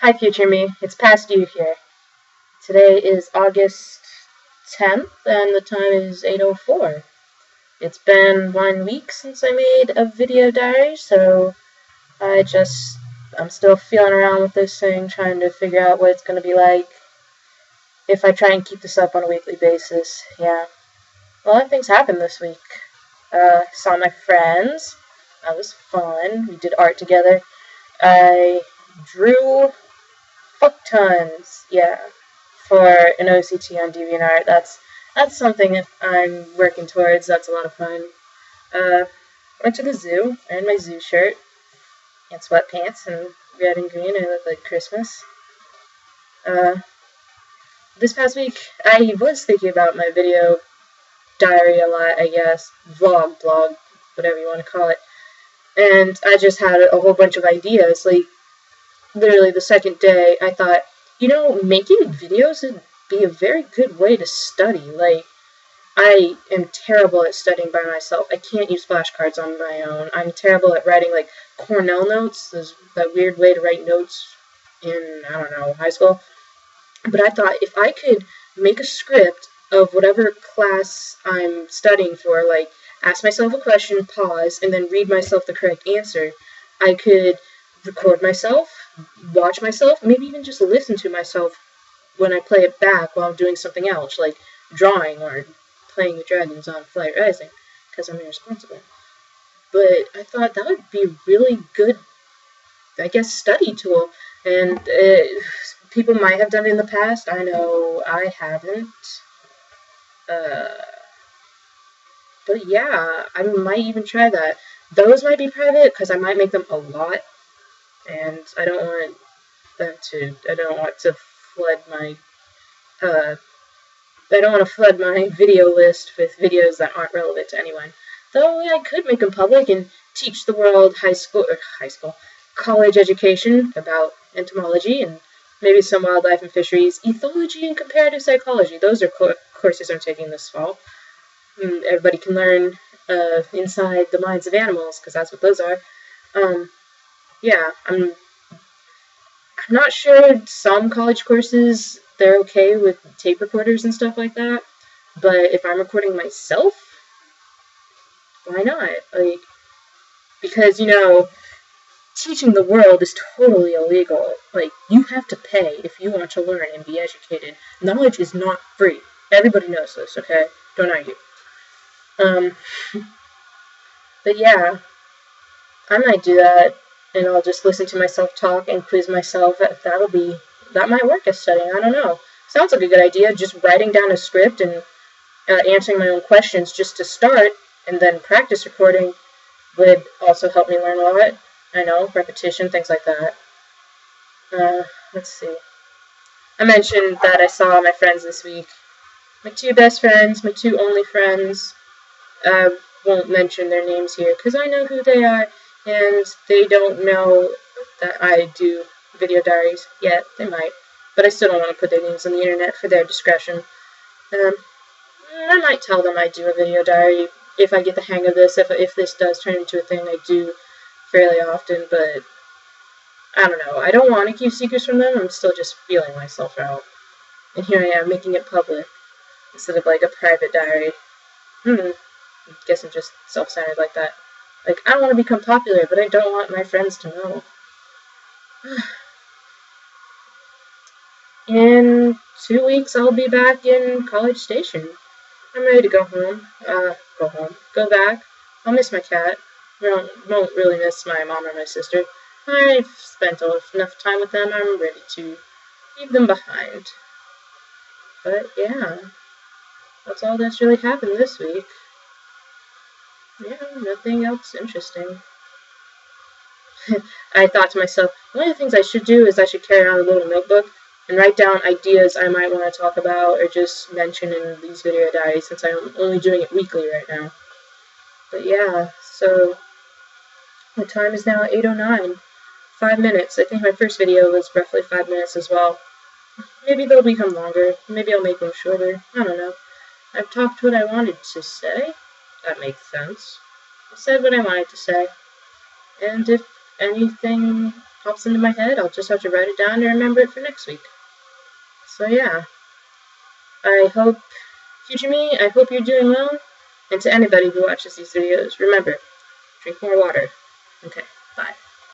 Hi, future me. It's past you here. Today is August 10th, and the time is 8:04. It's been 1 week since I made a video diary, so I'm still feeling around with this thing, trying to figure out what it's going to be like if I try and keep this up on a weekly basis. Yeah. A lot of things happened this week. Saw my friends. That was fun. We did art together. I drew fuck tons. Yeah. For an OCT on DeviantArt. That's something that I'm working towards. That's a lot of fun. Went to the zoo, earned my zoo shirt and sweatpants and red and green. I look like Christmas. This past week, I was thinking about my video diary a lot, I guess. Vlog, blog, whatever you want to call it. And I just had a whole bunch of ideas. Like, literally the second day, I thought, making videos would be a very good way to study. Like, I am terrible at studying by myself. I can't use flashcards on my own. I'm terrible at writing, like, Cornell notes. There's that weird way to write notes in, I don't know, high school. But I thought if I could make a script of whatever class I'm studying for, like, ask myself a question, pause, and then read myself the correct answer, I could record myself, watch myself, maybe even just listen to myself when I play it back while I'm doing something else, like drawing or playing with dragons on Flight Rising, because I'm irresponsible. But I thought that would be a really good, I guess, study tool. And people might have done it in the past. I know I haven't. But yeah, I might even try that. Those might be private because I might make them a lot, and I don't want to flood my I don't want to flood my video list with videos that aren't relevant to anyone. Though I could make them public and teach the world college education about entomology and maybe some wildlife and fisheries, ethology and comparative psychology. Those are courses I'm taking this fall. Everybody can learn inside the minds of animals, because that's what those are. Yeah, I'm not sure some college courses, they're okay with tape recorders and stuff like that, but if I'm recording myself, why not? Like, because, teaching the world is totally illegal. Like, you have to pay if you want to learn and be educated. Knowledge is not free. Everybody knows this, okay? Don't argue. But yeah, I might do that, and I'll just listen to myself talk and quiz myself. That might work as studying. I don't know. Sounds like a good idea. Just writing down a script and answering my own questions just to start, and then practice recording would also help me learn a lot. I know, repetition, things like that. Let's see. I mentioned that I saw my friends this week. My two best friends, my two only friends. I won't mention their names here because I know who they are, and they don't know that I do video diaries yet. They might, but I still don't want to put their names on the internet for their discretion. I might tell them I do a video diary if I get the hang of this, if this does turn into a thing I do fairly often, but I don't know. I don't want to keep secrets from them. I'm still just feeling myself out. And here I am making it public instead of like a private diary. I guess I'm just self-centered like that. Like, I don't want to become popular, but I don't want my friends to know. In 2 weeks, I'll be back in College Station. I'm ready to go home. Go back. I'll miss my cat. Won't really miss my mom or my sister. I've spent enough time with them. I'm ready to leave them behind. But yeah, that's all that's really happened this week. Yeah, nothing else interesting. I thought to myself, one of the things I should do is I should carry around a little notebook and write down ideas I might want to talk about or just mention in these video diaries, since I'm only doing it weekly right now. But yeah, so the time is now 8:09. 5 minutes. I think my first video was roughly 5 minutes as well. Maybe they'll become longer. Maybe I'll make them shorter. I don't know. I've talked what I wanted to say. That makes sense. I said what I wanted to say. And if anything pops into my head, I'll just have to write it down to remember it for next week. So yeah, I hope, future me, I hope you're doing well. And to anybody who watches these videos, remember, drink more water. Okay, bye.